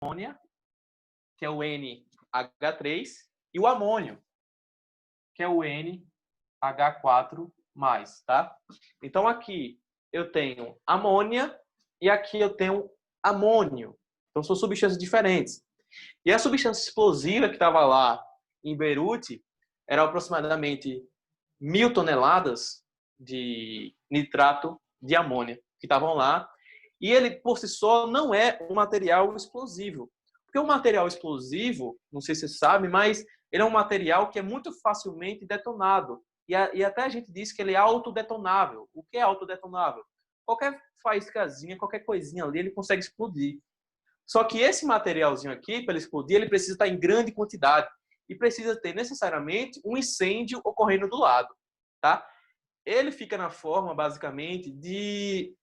amônia, que é o NH3, e o amônio, que é o NH4+, tá? Então, aqui eu tenho amônia e aqui eu tenho amônio. Então, são substâncias diferentes. E a substância explosiva que estava lá em Beirute era aproximadamente 1.000 toneladas de nitrato de amônia que estavam lá. E ele, por si só, não é um material explosivo. Porque o material explosivo, não sei se você sabe, mas ele é um material que é muito facilmente detonado. E até a gente diz que ele é autodetonável. O que é autodetonável? Qualquer faíscazinha, qualquer coisinha ali, ele consegue explodir. Só que esse materialzinho aqui, para ele explodir, ele precisa estar em grande quantidade. E precisa ter necessariamente um incêndio ocorrendo do lado. Tá? Ele fica na forma, basicamente, de...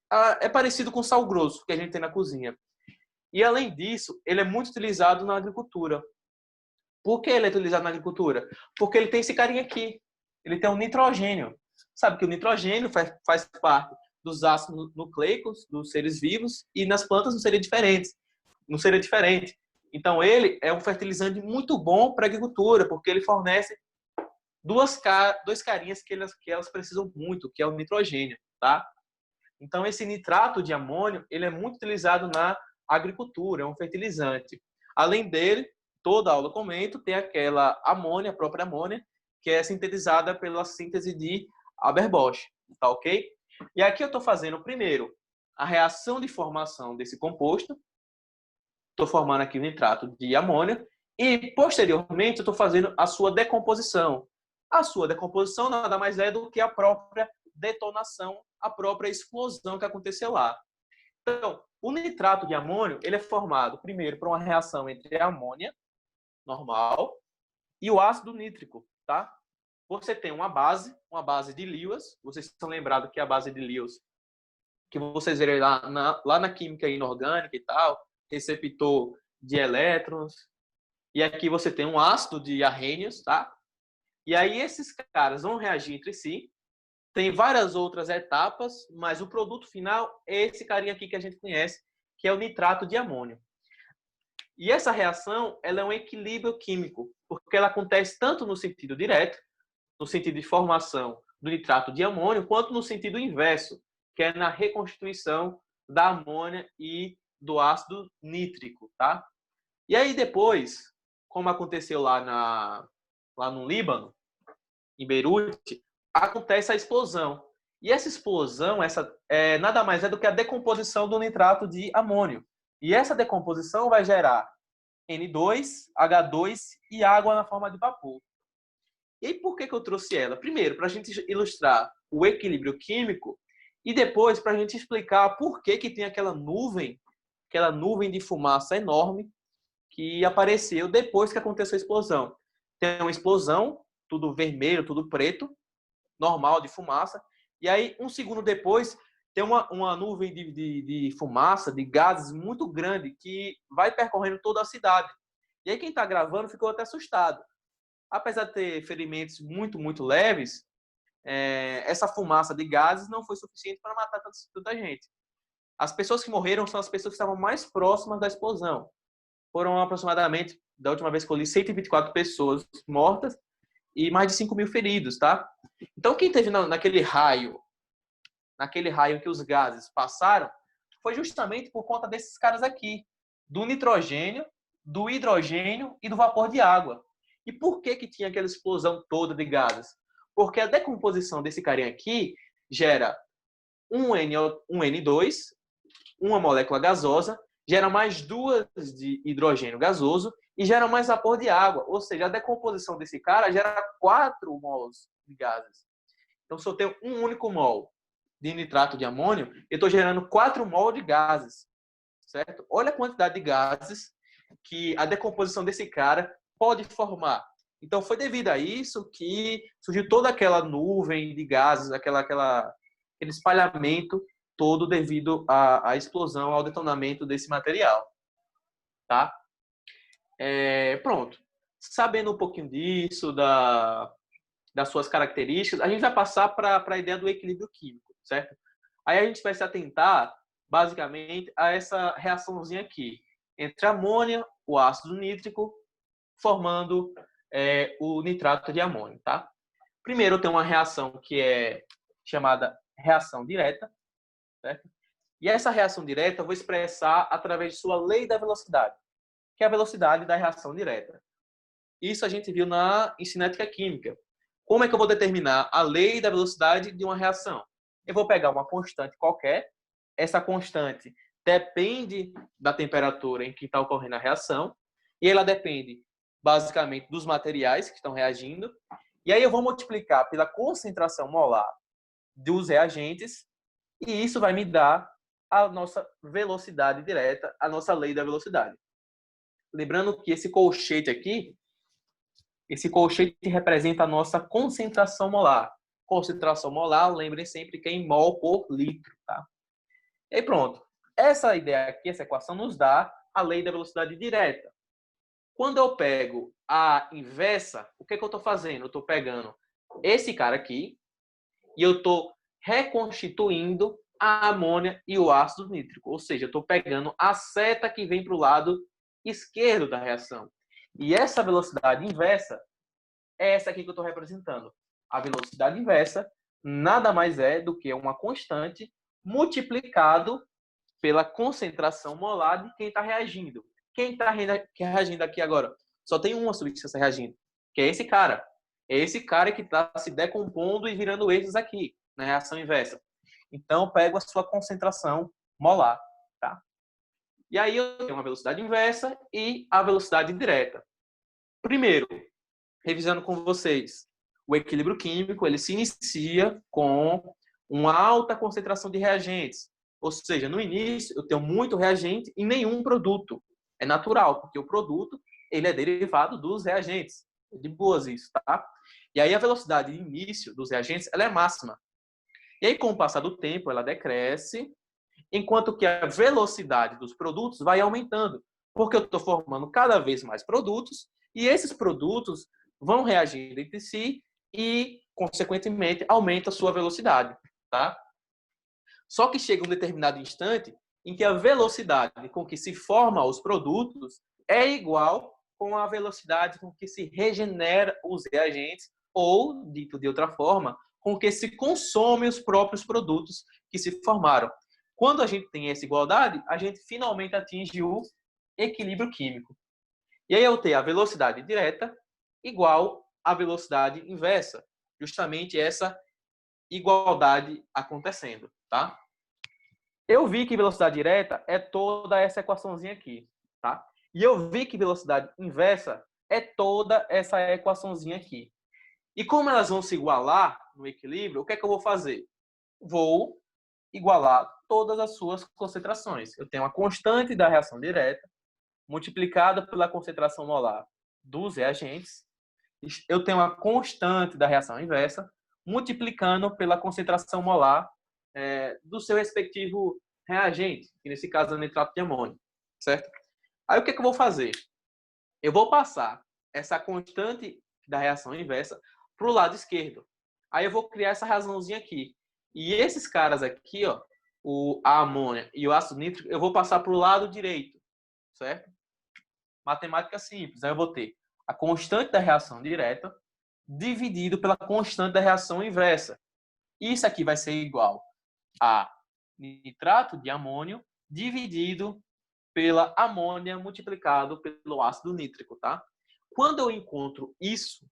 é parecido com sal grosso que a gente tem na cozinha. E, além disso, ele é muito utilizado na agricultura. Por que ele é utilizado na agricultura? Porque ele tem esse carinha aqui. Ele tem um nitrogênio. Sabe que o nitrogênio faz parte dos ácidos nucleicos dos seres vivos e nas plantas não seria diferente. Não seria diferente. Então, ele é um fertilizante muito bom para a agricultura, porque ele fornece dois carinhas que elas precisam muito, que é o nitrogênio, tá? Então, esse nitrato de amônio, ele é muito utilizado na agricultura, é um fertilizante. Além dele, toda aula eu comento, tem aquela amônia, a própria amônia, que é sintetizada pela síntese de Haber-Bosch, tá ok? E aqui eu estou fazendo, primeiro, a reação de formação desse composto. Estou formando aqui o nitrato de amônio. E, posteriormente, eu estou fazendo a sua decomposição. A sua decomposição nada mais é do que a própria detonação, a própria explosão que aconteceu lá. Então, o nitrato de amônio ele é formado, primeiro, por uma reação entre a amônia, normal, e o ácido nítrico, tá? Você tem uma base de Lewis. Vocês estão lembrados que a base de Lewis, que vocês verem lá na química inorgânica e tal, receptor de elétrons. E aqui você tem um ácido de arrênios, tá? E aí esses caras vão reagir entre si. Tem várias outras etapas, mas o produto final é esse carinha aqui que a gente conhece, que é o nitrato de amônio. E essa reação, ela é um equilíbrio químico, porque ela acontece tanto no sentido direto, no sentido de formação do nitrato de amônio, quanto no sentido inverso, que é na reconstituição da amônia e do ácido nítrico, tá? E aí depois, como aconteceu lá no Líbano, em Beirute, acontece a explosão. E essa explosão, nada mais é do que a decomposição do nitrato de amônio. E essa decomposição vai gerar N2, H2 e água na forma de vapor. E por que eu trouxe ela? Primeiro, para a gente ilustrar o equilíbrio químico e depois para a gente explicar por que tem aquela nuvem de fumaça enorme que apareceu depois que aconteceu a explosão. Tem uma explosão, tudo vermelho, tudo preto, normal de fumaça, e aí um segundo depois tem uma nuvem de fumaça, de gases muito grande que vai percorrendo toda a cidade. E aí quem está gravando ficou até assustado. Apesar de ter ferimentos muito, muito leves, essa fumaça de gases não foi suficiente para matar tanta gente. As pessoas que morreram são as pessoas que estavam mais próximas da explosão. Foram aproximadamente, da última vez que eu li, 124 pessoas mortas e mais de 5.000 feridos, tá? Então, quem teve naquele raio que os gases passaram, foi justamente por conta desses caras aqui, do nitrogênio, do hidrogênio e do vapor de água. E por que tinha aquela explosão toda de gases? Porque a decomposição desse carinha aqui gera um N2, uma molécula gasosa, gera mais duas de hidrogênio gasoso e gera mais vapor de água. Ou seja, a decomposição desse cara gera 4 mols de gases. Então, se eu tenho um único mol de nitrato de amônio, eu estou gerando 4 mol de gases. Certo? Olha a quantidade de gases que a decomposição desse cara pode formar. Então, foi devido a isso que surgiu toda aquela nuvem de gases, aquele espalhamento todo devido à explosão, ao detonamento desse material. Tá? Pronto. Sabendo um pouquinho disso, das suas características, a gente vai passar para a ideia do equilíbrio químico, certo? Aí a gente vai se atentar, basicamente, a essa reaçãozinha aqui, entre amônia, o ácido nítrico, formando o nitrato de amônio, tá? Primeiro, eu tenho uma reação que é chamada reação direta, certo? E essa reação direta eu vou expressar através de sua lei da velocidade, que é a velocidade da reação direta. Isso a gente viu em cinética química. Como é que eu vou determinar a lei da velocidade de uma reação? Eu vou pegar uma constante qualquer, essa constante depende da temperatura em que está ocorrendo a reação, e ela depende basicamente dos materiais que estão reagindo, e aí eu vou multiplicar pela concentração molar dos reagentes, e isso vai me dar a nossa velocidade direta, a nossa lei da velocidade. Lembrando que esse colchete aqui, esse colchete representa a nossa concentração molar. Concentração molar, lembrem sempre que é em mol por litro, tá? E aí pronto. Essa ideia aqui, essa equação, nos dá a lei da velocidade direta. Quando eu pego a inversa, o que é que eu estou fazendo? Eu estou pegando esse cara aqui e eu estou reconstituindo a amônia e o ácido nítrico. Ou seja, eu estou pegando a seta que vem para o lado esquerdo da reação. E essa velocidade inversa é essa aqui que eu estou representando. A velocidade inversa nada mais é do que uma constante multiplicado pela concentração molar de quem está reagindo. Quem está reagindo aqui agora? Só tem uma substância reagindo, que é esse cara. É esse cara que está se decompondo e virando eixos aqui, na reação inversa. Então, eu pego a sua concentração molar. Tá? E aí, eu tenho uma velocidade inversa e a velocidade direta. Primeiro, revisando com vocês, o equilíbrio químico ele se inicia com uma alta concentração de reagentes. Ou seja, no início eu tenho muito reagente e nenhum produto. É natural, porque o produto ele é derivado dos reagentes. É de boas isso, tá? E aí a velocidade de início dos reagentes ela é máxima. E aí, com o passar do tempo, ela decresce, enquanto que a velocidade dos produtos vai aumentando, porque eu estou formando cada vez mais produtos e esses produtos vão reagindo entre si e, consequentemente, aumenta a sua velocidade, tá? Só que chega um determinado instante em que a velocidade com que se forma os produtos é igual com a velocidade com que se regenera os reagentes ou, dito de outra forma, com que se consome os próprios produtos que se formaram. Quando a gente tem essa igualdade, a gente finalmente atinge o equilíbrio químico. E aí eu tenho a velocidade direta igual à velocidade inversa. Justamente essa igualdade acontecendo, tá? Eu vi que velocidade direta é toda essa equaçãozinha aqui, tá? E eu vi que velocidade inversa é toda essa equaçãozinha aqui. E como elas vão se igualar no equilíbrio, o que é que eu vou fazer? Vou igualar todas as suas concentrações. Eu tenho a constante da reação direta multiplicada pela concentração molar dos reagentes. Eu tenho a constante da reação inversa multiplicando pela concentração molar do seu respectivo reagente, que nesse caso é nitrato de amônio, certo? Aí o que é que eu vou fazer? Eu vou passar essa constante da reação inversa para o lado esquerdo. Aí eu vou criar essa razãozinha aqui. E esses caras aqui, ó, a amônia e o ácido nítrico, eu vou passar para o lado direito, certo? Matemática simples. Aí eu vou ter a constante da reação direta dividido pela constante da reação inversa. Isso aqui vai ser igual a nitrato de amônio dividido pela amônia multiplicado pelo ácido nítrico, tá? Quando eu encontro isso,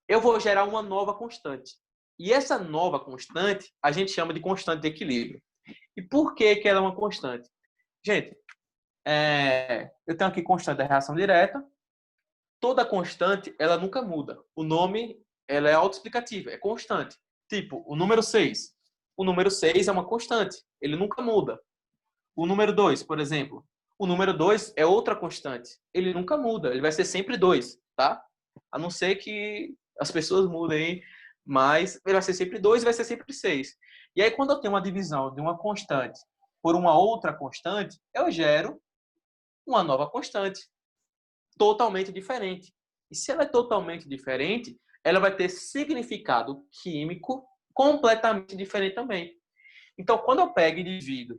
eu vou gerar uma nova constante. E essa nova constante, a gente chama de constante de equilíbrio. E por que ela é uma constante? Gente, eu tenho aqui constante da reação direta. Toda constante, ela nunca muda. O nome, ela é autoexplicativa, é constante. Tipo, o número 6. O número 6 é uma constante, ele nunca muda. O número 2, por exemplo. O número 2 é outra constante, ele nunca muda, ele vai ser sempre 2, tá? A não ser que as pessoas mudem, mas ele vai ser sempre 2 e vai ser sempre 6. E aí, quando eu tenho uma divisão de uma constante por uma outra constante, eu gero uma nova constante, totalmente diferente. E se ela é totalmente diferente, ela vai ter significado químico completamente diferente também. Então, quando eu pego e divido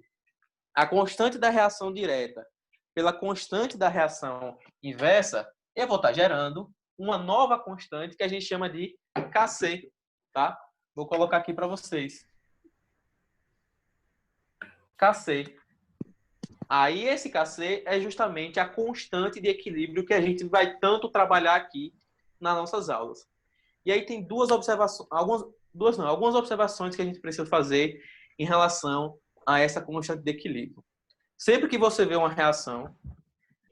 a constante da reação direta pela constante da reação inversa, eu vou estar gerando uma nova constante que a gente chama de Kc, tá? Vou colocar aqui para vocês. Kc. Aí esse Kc é justamente a constante de equilíbrio que a gente vai tanto trabalhar aqui nas nossas aulas. E aí tem algumas observações que a gente precisa fazer em relação a essa constante de equilíbrio. Sempre que você vê uma reação,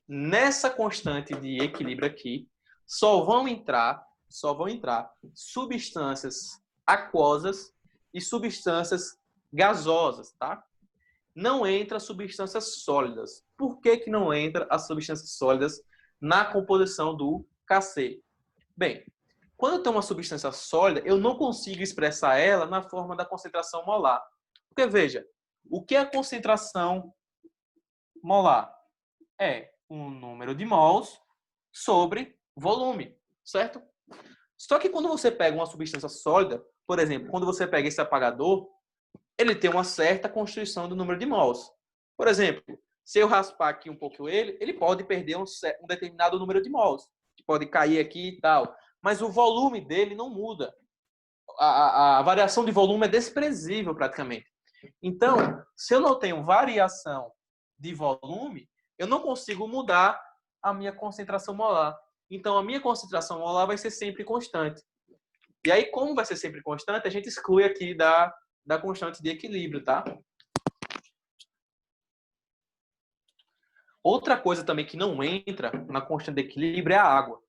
nessa constante de equilíbrio aqui, só vão entrar substâncias aquosas e substâncias gasosas, tá? Não entra substâncias sólidas. Por que que não entra as substâncias sólidas na composição do Kc? Bem, quando eu tenho uma substância sólida, eu não consigo expressar ela na forma da concentração molar. Porque, veja, o que é a concentração molar? É um número de mols sobre volume, certo? Só que quando você pega uma substância sólida, por exemplo, quando você pega esse apagador, ele tem uma certa constituição do número de mols. Por exemplo, se eu raspar aqui um pouco ele pode perder um determinado número de mols. Pode cair aqui e tal. Mas o volume dele não muda. A variação de volume é desprezível praticamente. Então, se eu não tenho variação de volume, eu não consigo mudar a minha concentração molar. Então, a minha concentração molar vai ser sempre constante. E aí, como vai ser sempre constante, a gente exclui aqui da constante de equilíbrio, tá? Outra coisa também que não entra na constante de equilíbrio é a água.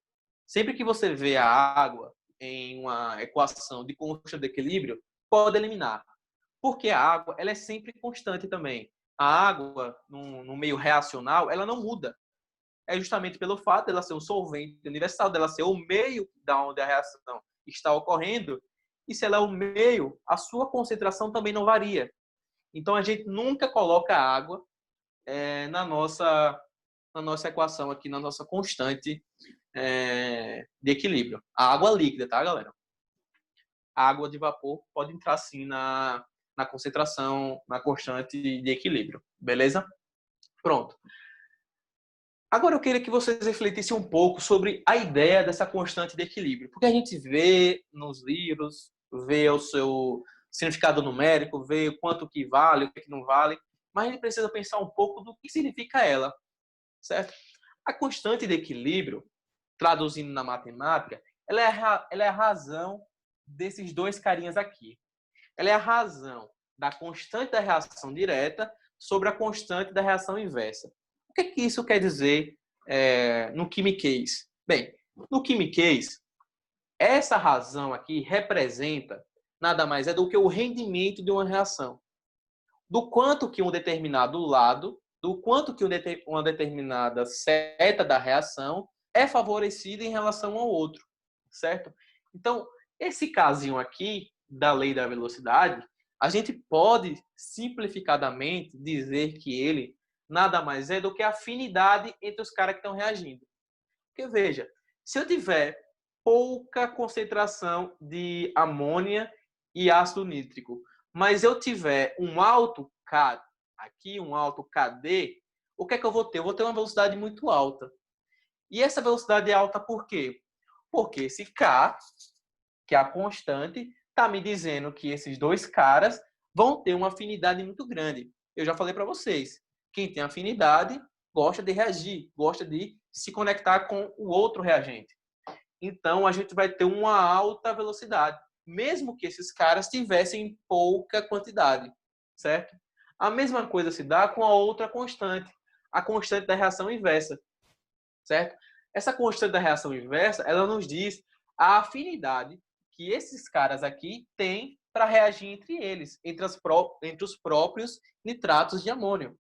Sempre que você vê a água em uma equação de constante de equilíbrio, pode eliminar. Porque a água ela é sempre constante também. A água, no meio reacional, ela não muda. É justamente pelo fato dela ser um solvente universal, dela ser o meio da onde a reação está ocorrendo. E se ela é o meio, a sua concentração também não varia. Então, a gente nunca coloca água na nossa equação aqui, na nossa constante de equilíbrio. A água líquida, tá, galera? A água de vapor pode entrar, sim, na concentração, na constante de equilíbrio. Beleza? Pronto. Agora eu queria que vocês refletissem um pouco sobre a ideia dessa constante de equilíbrio. Porque a gente vê nos livros, vê o seu significado numérico, vê o quanto que vale, o que não vale, mas a gente precisa pensar um pouco do que significa ela, certo? A constante de equilíbrio, traduzindo na matemática, ela é a razão desses dois carinhas aqui. Ela é a razão da constante da reação direta sobre a constante da reação inversa. O que é que isso quer dizer no quimiquês? Bem, no quimiquês, essa razão aqui representa nada mais é do que o rendimento de uma reação. Do quanto que um determinado lado, do quanto que uma determinada seta da reação é favorecida em relação ao outro, certo? Então, esse casinho aqui da lei da velocidade, a gente pode simplificadamente dizer que ele nada mais é do que a afinidade entre os caras que estão reagindo. Porque veja, se eu tiver pouca concentração de amônia e ácido nítrico, mas eu tiver um alto K aqui, um alto KD, o que é que eu vou ter? Eu vou ter uma velocidade muito alta. E essa velocidade é alta por quê? Porque esse K, que é a constante, está me dizendo que esses dois caras vão ter uma afinidade muito grande. Eu já falei para vocês, quem tem afinidade gosta de reagir, gosta de se conectar com o outro reagente. Então, a gente vai ter uma alta velocidade, mesmo que esses caras tivessem pouca quantidade, certo? A mesma coisa se dá com a outra constante, a constante da reação inversa, certo? Essa constante da reação inversa, ela nos diz a afinidade que esses caras aqui têm para reagir entre eles, entre os próprios nitratos de amônio.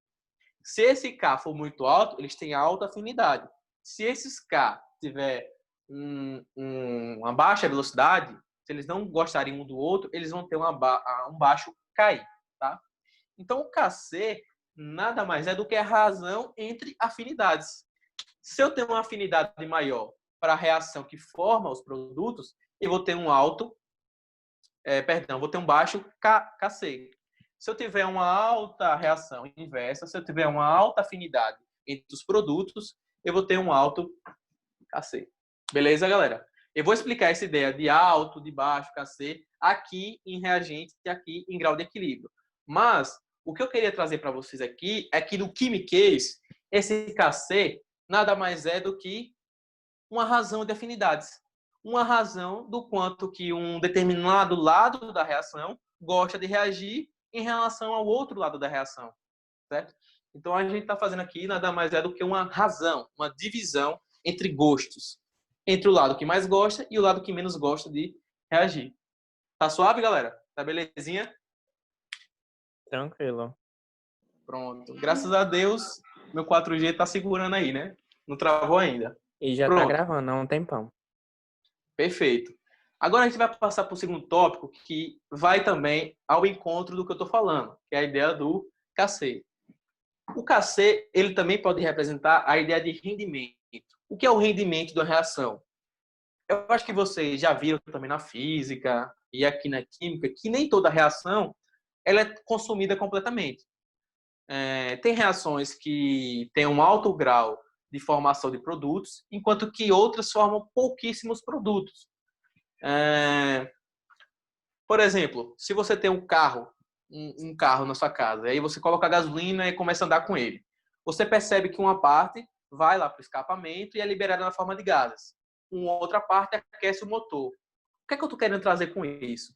Se esse K for muito alto, eles têm alta afinidade. Se esses K tiver uma baixa velocidade, se eles não gostarem um do outro, eles vão ter um baixo KI, tá? Então, o Kc nada mais é do que a razão entre afinidades. Se eu tenho uma afinidade maior para a reação que forma os produtos, eu vou ter vou ter um baixo Kc. Se eu tiver uma alta reação inversa, se eu tiver uma alta afinidade entre os produtos, eu vou ter um alto Kc. Beleza, galera? Eu vou explicar essa ideia de alto, de baixo, Kc, aqui em reagente e aqui em grau de equilíbrio. Mas o que eu queria trazer para vocês aqui é que no quimiquês, esse Kc nada mais é do que uma razão de afinidades. Uma razão do quanto que um determinado lado da reação gosta de reagir em relação ao outro lado da reação, certo? Então, a gente está fazendo aqui nada mais é do que uma razão, uma divisão entre gostos. Entre o lado que mais gosta e o lado que menos gosta de reagir. Tá suave, galera? Tá belezinha? Tranquilo. Pronto. Graças a Deus, meu 4G tá segurando aí, né? Não travou ainda. E já tá Pronto. gravando há um tempão. Perfeito. Agora a gente vai passar para o segundo tópico, que vai também ao encontro do que eu estou falando, que é a ideia do Kc. O Kc, ele também pode representar a ideia de rendimento. O que é o rendimento da reação? Eu acho que vocês já viram também na física e aqui na química que nem toda reação ela é consumida completamente. Tem reações que têm um alto grau de formação de produtos, enquanto que outras formam pouquíssimos produtos. Por exemplo, se você tem um carro na sua casa, aí você coloca a gasolina e começa a andar com ele. Você percebe que uma parte vai lá para o escapamento e é liberada na forma de gases. Uma outra parte aquece o motor. O que é que eu estou querendo trazer com isso?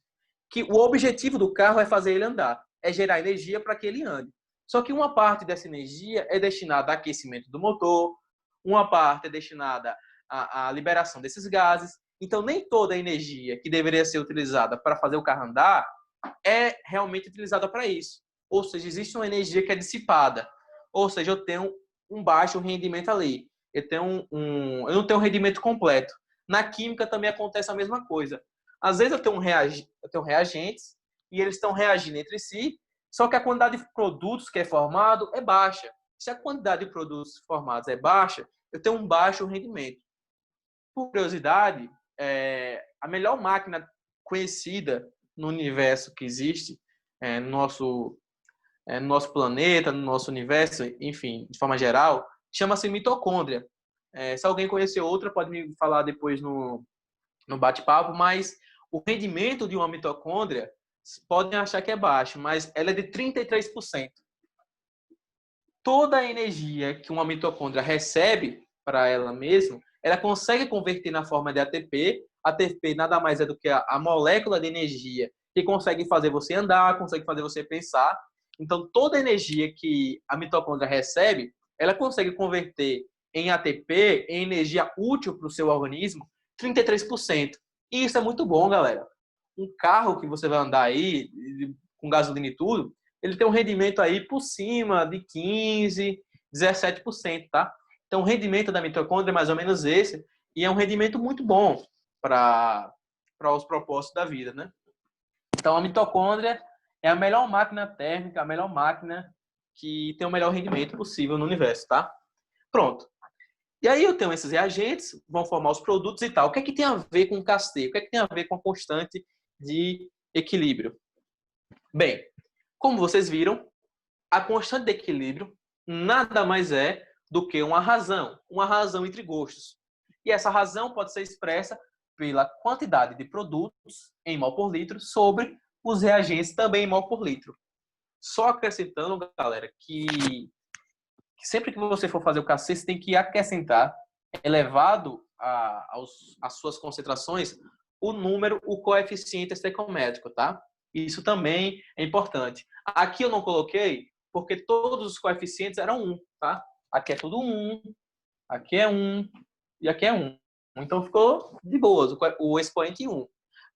Que o objetivo do carro é fazer ele andar, é gerar energia para que ele ande. Só que uma parte dessa energia é destinada ao aquecimento do motor, uma parte é destinada à liberação desses gases. Então, nem toda a energia que deveria ser utilizada para fazer o carro andar é realmente utilizada para isso. Ou seja, existe uma energia que é dissipada. Ou seja, eu tenho um baixo rendimento ali. Eu não tenho um rendimento completo. Na química também acontece a mesma coisa. Às vezes eu tenho reagentes e eles estão reagindo entre si, só que a quantidade de produtos que é formado é baixa. Se a quantidade de produtos formados é baixa, eu tenho um baixo rendimento. Por curiosidade, a melhor máquina conhecida no universo que existe, no nosso planeta, no nosso universo, enfim, de forma geral, chama-se mitocôndria. Se alguém conhecer outra, pode me falar depois no bate-papo, mas o rendimento de uma mitocôndria, podem achar que é baixo, mas ela é de 33%. Toda a energia que uma mitocôndria recebe para ela mesma, ela consegue converter na forma de ATP. ATP nada mais é do que a molécula de energia que consegue fazer você andar, consegue fazer você pensar. Então, toda a energia que a mitocôndria recebe, ela consegue converter em ATP, em energia útil para o seu organismo, 33%. E isso é muito bom, galera. Um carro que você vai andar aí, com gasolina e tudo, ele tem um rendimento aí por cima de 15%, 17%, tá? Então, o rendimento da mitocôndria é mais ou menos esse, e é um rendimento muito bom para os propósitos da vida, né? Então, a mitocôndria é a melhor máquina térmica, a melhor máquina que tem o melhor rendimento possível no universo, tá? Pronto. E aí eu tenho esses reagentes, vão formar os produtos e tal. O que é que tem a ver com o Kc? O que é que tem a ver com a constante de equilíbrio? Bem, como vocês viram, a constante de equilíbrio nada mais é do que uma razão entre gostos. E essa razão pode ser expressa pela quantidade de produtos em mol por litro sobre os reagentes também em mol por litro. Só acrescentando, galera, que sempre que você for fazer o Kc, você tem que acrescentar, elevado às suas concentrações, o coeficiente estequiométrico, tá? Isso também é importante. Aqui eu não coloquei, porque todos os coeficientes eram 1, tá? Aqui é tudo 1, aqui é 1 e aqui é 1. Então ficou de boas, o expoente 1.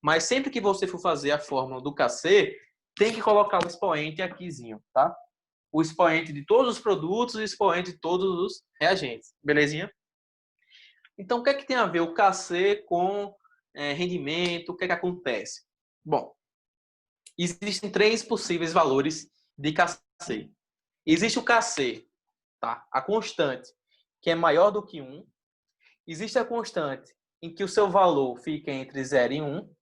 Mas sempre que você for fazer a fórmula do Kc, tem que colocar o expoente aquizinho, tá? O expoente de todos os produtos e o expoente de todos os reagentes. Belezinha? Então, o que é que tem a ver o Kc com rendimento? O que é que acontece? Bom, existem 3 possíveis valores de Kc. Existe o Kc, tá? A constante, que é maior do que 1. Existe a constante em que o seu valor fica entre 0 e 1.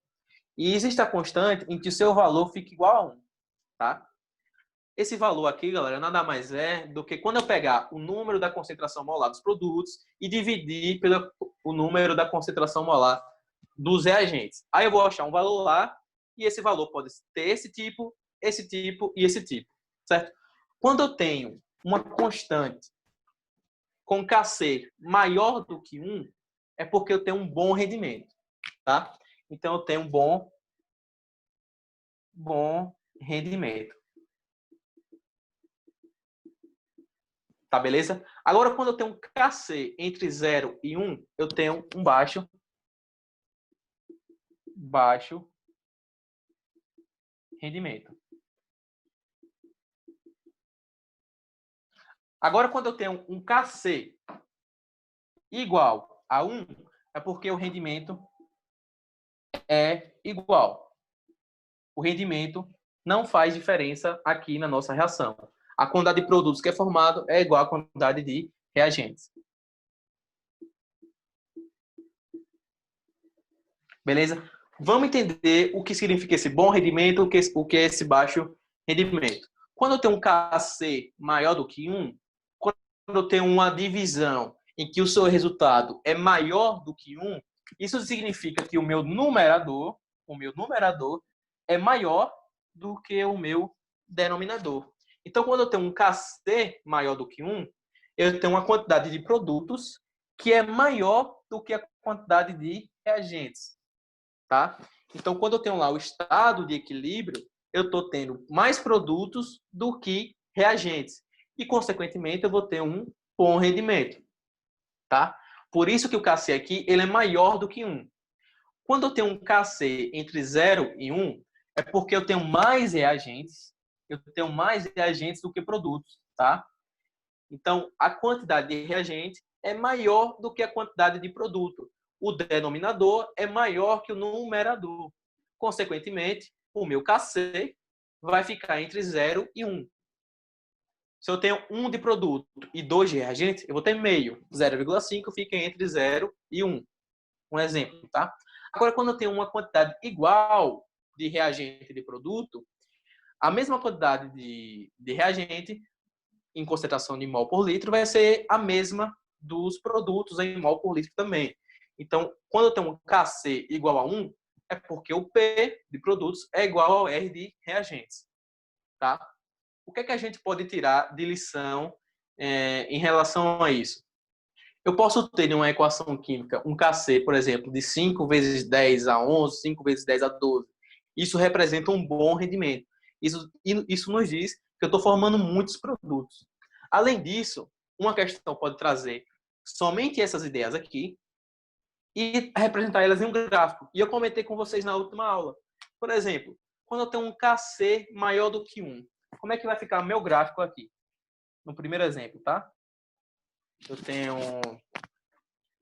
E existe a constante em que o seu valor fica igual a 1. Tá? Esse valor aqui, galera, nada mais é do que quando eu pegar o número da concentração molar dos produtos e dividir pelo o número da concentração molar dos reagentes. Aí eu vou achar um valor lá e esse valor pode ter esse tipo e esse tipo, certo? Quando eu tenho uma constante com Kc maior do que 1, é porque eu tenho um bom rendimento, tá? Então, eu tenho um bom rendimento. Tá, beleza? Agora, quando eu tenho um Kc entre 0 e 1, eu tenho um baixo rendimento. Agora, quando eu tenho um Kc igual a 1, é porque o rendimento é igual. O rendimento não faz diferença aqui na nossa reação. A quantidade de produtos que é formado é igual à quantidade de reagentes. Beleza? Vamos entender o que significa esse bom rendimento, o que é esse baixo rendimento. Quando eu tenho um Kc maior do que 1, quando eu tenho uma divisão em que o seu resultado é maior do que 1, isso significa que o meu numerador é maior do que o meu denominador. Então, quando eu tenho um Kc maior do que 1, eu tenho uma quantidade de produtos que é maior do que a quantidade de reagentes. Tá? Então, quando eu tenho lá o estado de equilíbrio, eu estou tendo mais produtos do que reagentes. E, consequentemente, eu vou ter um bom rendimento. Tá? Por isso que o Kc aqui ele é maior do que 1. Quando eu tenho um Kc entre 0 e 1, é porque eu tenho mais reagentes. Eu tenho mais reagentes do que produtos. Tá? Então, a quantidade de reagente é maior do que a quantidade de produto. O denominador é maior que o numerador. Consequentemente, o meu Kc vai ficar entre 0 e 1. Se eu tenho 1 de produto e 2 de reagente, eu vou ter meio. 0,5 fica entre 0 e 1. Um exemplo, tá? Agora, quando eu tenho uma quantidade igual de reagente e de produto, a mesma quantidade de reagente em concentração de mol por litro vai ser a mesma dos produtos em mol por litro também. Então, quando eu tenho um Kc igual a 1, é porque o P de produtos é igual ao R de reagentes. Tá? O que é que a gente pode tirar de lição em relação a isso? Eu posso ter em uma equação química um Kc, por exemplo, de 5 vezes 10 a 11, 5 vezes 10 a 12. Isso representa um bom rendimento. Isso nos diz que eu estou formando muitos produtos. Além disso, uma questão pode trazer somente essas ideias aqui e representar elas em um gráfico. E eu comentei com vocês na última aula. Por exemplo, quando eu tenho um Kc maior do que 1, como é que vai ficar meu gráfico aqui? No primeiro exemplo, tá? Eu tenho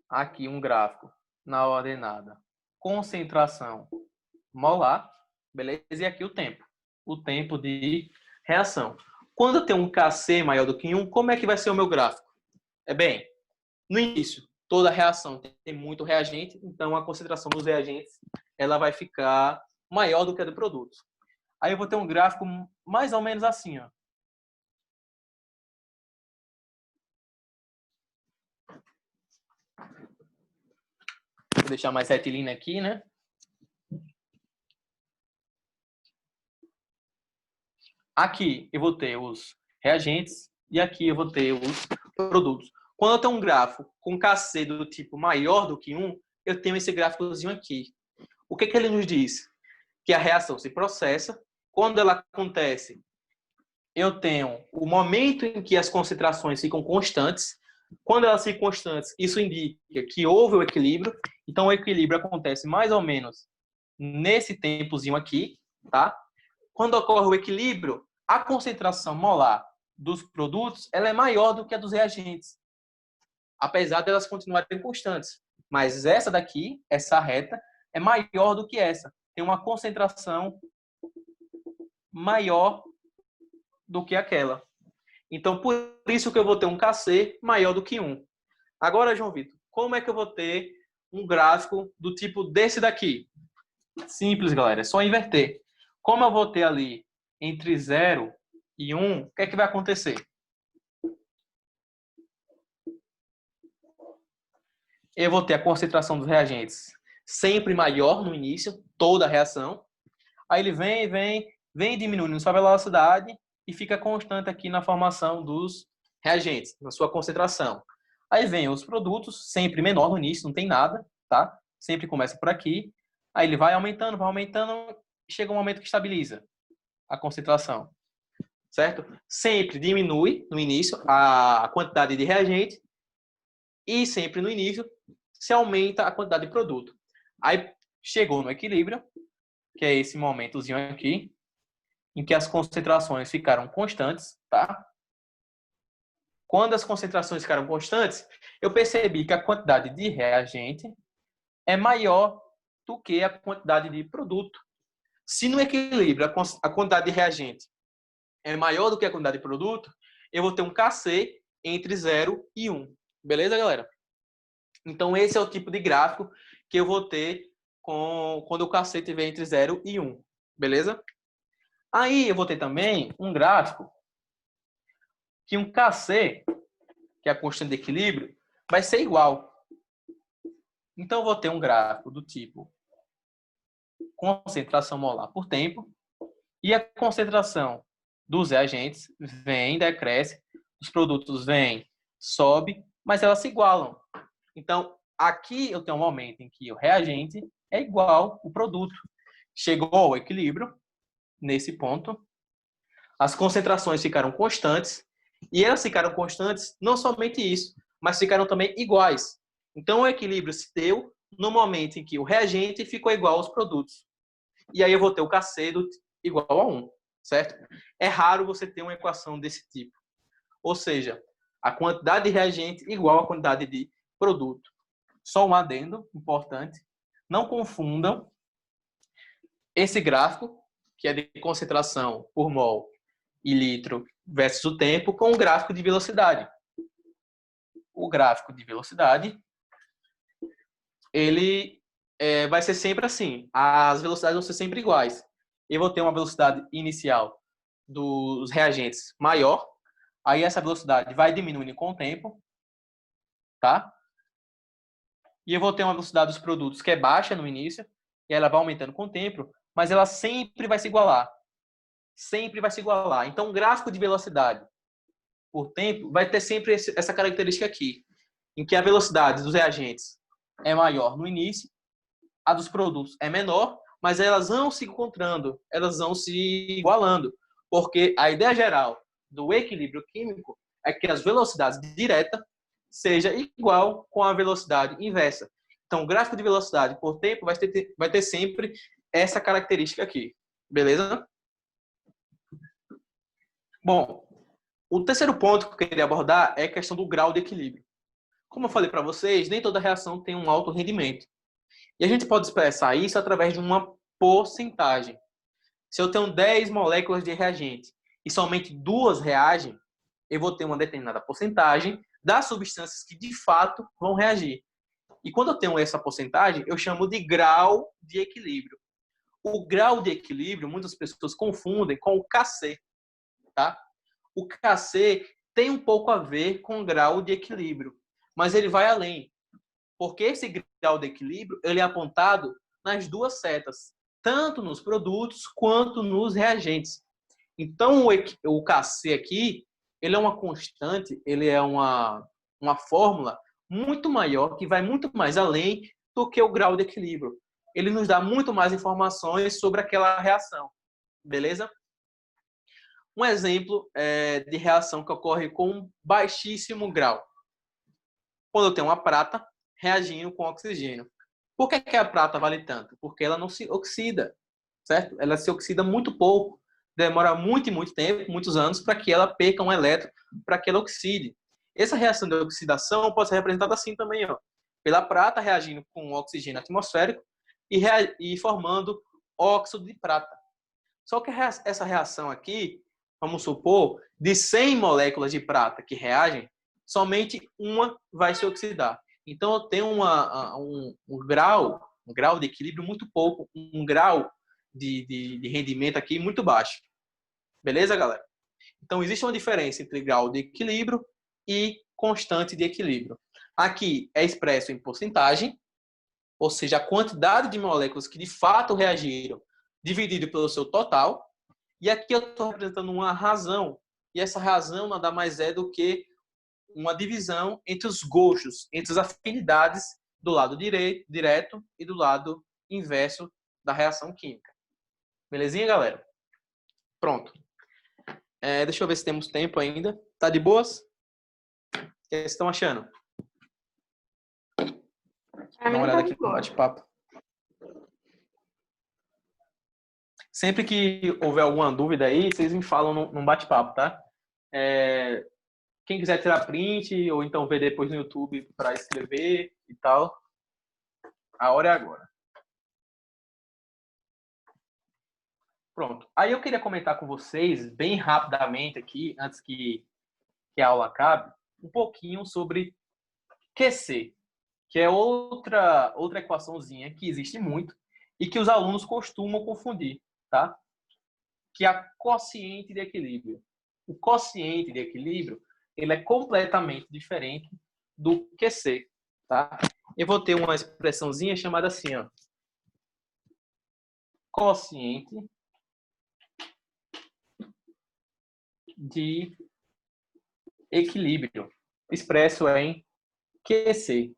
aqui um gráfico na ordenada concentração molar, beleza? E aqui o tempo de reação. Quando eu tenho um Kc maior do que 1, como é que vai ser o meu gráfico? Bem, no início, toda reação tem muito reagente, então a concentração dos reagentes ela vai ficar maior do que a do produto. Aí eu vou ter um gráfico mais ou menos assim, ó. Vou deixar mais retilíneo aqui, né? Aqui eu vou ter os reagentes e aqui eu vou ter os produtos. Quando eu tenho um gráfico com Kc do tipo maior do que 1, eu tenho esse gráficozinho aqui. O que ele nos diz? Que a reação se processa. Quando ela acontece, eu tenho o momento em que as concentrações ficam constantes. Quando elas ficam constantes, isso indica que houve o equilíbrio. Então, o equilíbrio acontece mais ou menos nesse tempozinho aqui, tá? Quando ocorre o equilíbrio, a concentração molar dos produtos ela é maior do que a dos reagentes, apesar de elas continuarem constantes. Mas essa daqui, essa reta, é maior do que essa. Tem uma concentração maior do que aquela. Então, por isso que eu vou ter um Kc maior do que 1. Agora, João Vitor, como é que eu vou ter um gráfico do tipo desse daqui? Simples, galera. É só inverter. Como eu vou ter ali entre 0 e 1, o que é que vai acontecer? Eu vou ter a concentração dos reagentes sempre maior no início, toda a reação. Aí ele vem diminuindo sua velocidade e fica constante aqui na formação dos reagentes, na sua concentração. Aí vem os produtos, sempre menor no início, não tem nada, tá? Sempre começa por aqui. Aí ele vai aumentando, chega um momento que estabiliza a concentração, certo? Sempre diminui no início a quantidade de reagente e sempre no início se aumenta a quantidade de produto. Aí chegou no equilíbrio, que é esse momentozinho aqui, em que as concentrações ficaram constantes, tá? Quando as concentrações ficaram constantes, eu percebi que a quantidade de reagente é maior do que a quantidade de produto. Se no equilíbrio a quantidade de reagente é maior do que a quantidade de produto, eu vou ter um KC entre 0 e 1. Beleza, galera? Então, esse é o tipo de gráfico que eu vou ter quando o KC estiver entre 0 e 1. Beleza? Aí, eu vou ter também um gráfico que um KC, que é a constante de equilíbrio, vai ser igual. Então, eu vou ter um gráfico do tipo concentração molar por tempo, e a concentração dos reagentes vem, decresce, os produtos vêm, sobe, mas elas se igualam. Então, aqui eu tenho um momento em que o reagente é igual ao produto. Chegou ao equilíbrio, nesse ponto, as concentrações ficaram constantes, e elas ficaram constantes não somente isso, mas ficaram também iguais. Então, o equilíbrio se deu no momento em que o reagente ficou igual aos produtos. E aí eu vou ter o KC igual a 1, certo? É raro você ter uma equação desse tipo. Ou seja, a quantidade de reagente igual à quantidade de produto. Só um adendo importante. Não confundam esse gráfico, que é de concentração por mol e litro versus o tempo, com o gráfico de velocidade. O gráfico de velocidade, ele vai ser sempre assim. As velocidades vão ser sempre iguais. Eu vou ter uma velocidade inicial dos reagentes maior, aí essa velocidade vai diminuindo com o tempo, tá? E eu vou ter uma velocidade dos produtos que é baixa no início, e ela vai aumentando com o tempo, mas ela sempre vai se igualar. Sempre vai se igualar. Então, o gráfico de velocidade por tempo vai ter sempre essa característica aqui, em que a velocidade dos reagentes é maior no início, a dos produtos é menor, mas elas vão se encontrando, elas vão se igualando, porque a ideia geral do equilíbrio químico é que as velocidades diretas seja igual com a velocidade inversa. Então, o gráfico de velocidade por tempo vai ter sempre essa característica aqui. Beleza? Bom, o terceiro ponto que eu queria abordar é a questão do grau de equilíbrio. Como eu falei para vocês, nem toda reação tem um alto rendimento. E a gente pode expressar isso através de uma porcentagem. Se eu tenho 10 moléculas de reagente e somente 2 reagem, eu vou ter uma determinada porcentagem das substâncias que de fato vão reagir. E quando eu tenho essa porcentagem, eu chamo de grau de equilíbrio. O grau de equilíbrio, muitas pessoas confundem com o KC, tá? O KC tem um pouco a ver com o grau de equilíbrio, mas ele vai além, porque esse grau de equilíbrio ele é apontado nas duas setas, tanto nos produtos quanto nos reagentes. Então, o KC aqui, ele é uma constante, ele é uma fórmula muito maior, que vai muito mais além do que o grau de equilíbrio. Ele nos dá muito mais informações sobre aquela reação. Beleza? Um exemplo de reação que ocorre com baixíssimo grau. Quando eu tenho uma prata reagindo com oxigênio. Por que a prata vale tanto? Porque ela não se oxida, certo? Ela se oxida muito pouco. Demora muito e muito tempo, muitos anos, para que ela perca um elétron, para que ela oxide. Essa reação de oxidação pode ser representada assim também, ó, pela prata reagindo com o oxigênio atmosférico e formando óxido de prata. Só que essa reação aqui, vamos supor, de 100 moléculas de prata que reagem, somente uma vai se oxidar. Então, eu tenho um grau de equilíbrio muito pouco, um grau de rendimento aqui muito baixo. Beleza, galera? Então, existe uma diferença entre grau de equilíbrio e constante de equilíbrio. Aqui é expresso em porcentagem, ou seja, a quantidade de moléculas que de fato reagiram dividido pelo seu total. E aqui eu estou representando uma razão, e essa razão nada mais é do que uma divisão entre os gostos, entre as afinidades do lado direto e do lado inverso da reação química. Belezinha, galera? Pronto. Deixa eu ver se temos tempo ainda. Tá de boas? O que vocês estão achando? Dá uma olhada aqui no bate-papo. Sempre que houver alguma dúvida aí, vocês me falam num bate-papo, tá? Quem quiser tirar print ou então ver depois no YouTube para escrever e tal, a hora é agora. Pronto. Aí eu queria comentar com vocês, bem rapidamente aqui, antes que a aula acabe, um pouquinho sobre QC, que é outra equaçãozinha que existe muito e que os alunos costumam confundir, tá? Que é a quociente de equilíbrio. O quociente de equilíbrio, ele é completamente diferente do QC, tá? Eu vou ter uma expressãozinha chamada assim, ó. Quociente de equilíbrio, expresso em QC.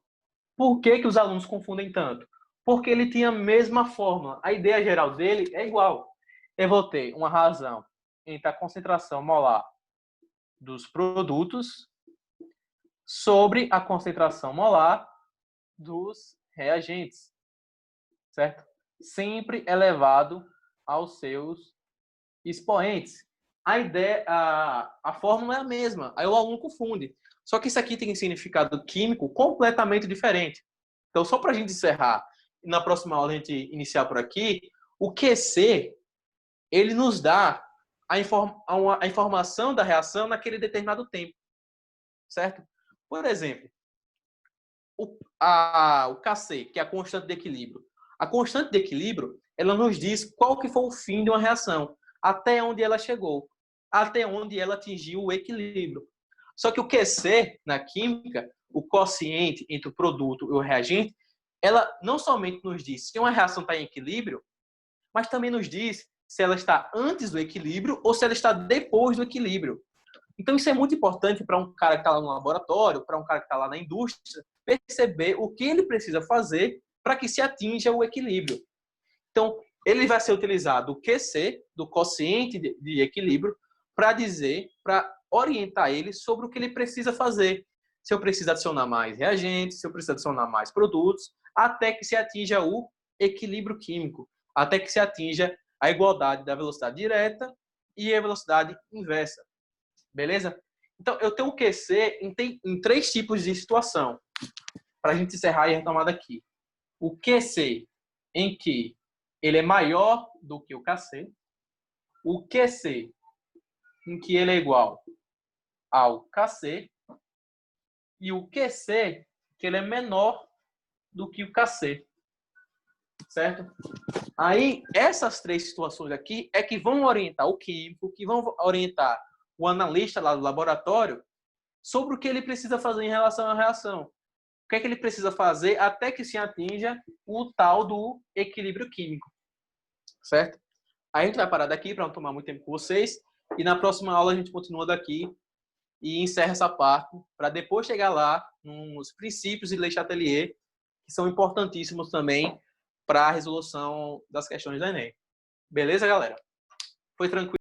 Por que os alunos confundem tanto? Porque ele tem a mesma fórmula. A ideia geral dele é igual. Eu vou ter uma razão entre a concentração molar dos produtos sobre a concentração molar dos reagentes, certo? Sempre elevado aos seus expoentes. A ideia, a fórmula é a mesma. Aí o aluno confunde. Só que isso aqui tem significado químico completamente diferente. Então, só para a gente encerrar, e na próxima aula a gente iniciar por aqui, o QC, ele nos dá a informação da reação naquele determinado tempo, certo? Por exemplo, o KC, que é a constante de equilíbrio. A constante de equilíbrio, ela nos diz qual que foi o fim de uma reação, até onde ela chegou, até onde ela atingiu o equilíbrio. Só que o QC, na química, o quociente entre o produto e o reagente, ela não somente nos diz se uma reação está em equilíbrio, mas também nos diz se ela está antes do equilíbrio ou se ela está depois do equilíbrio. Então, isso é muito importante para um cara que está lá no laboratório, para um cara que está lá na indústria, perceber o que ele precisa fazer para que se atinja o equilíbrio. Então, ele vai ser utilizado o QC, do quociente de equilíbrio, para orientar ele sobre o que ele precisa fazer. Se eu preciso adicionar mais reagentes, se eu preciso adicionar mais produtos, até que se atinja o equilíbrio químico, até que se atinja a igualdade da velocidade direta e a velocidade inversa. Beleza? Então, eu tenho o QC em 3 tipos de situação. Para a gente encerrar e retomar daqui. O QC, em que ele é maior do que o KC. O QC, em que ele é igual ao KC. E o QC, que ele é menor do que o KC. Certo? Aí, essas 3 situações aqui é que vão orientar o químico, que vão orientar o analista lá do laboratório sobre o que ele precisa fazer em relação à reação. O que é que ele precisa fazer até que se atinja o tal do equilíbrio químico. Certo? Aí a gente vai parar daqui para não tomar muito tempo com vocês. E na próxima aula a gente continua daqui e encerra essa parte para depois chegar lá nos princípios de Le Chatelier, que são importantíssimos também para a resolução das questões do Enem. Beleza, galera? Foi tranquilo?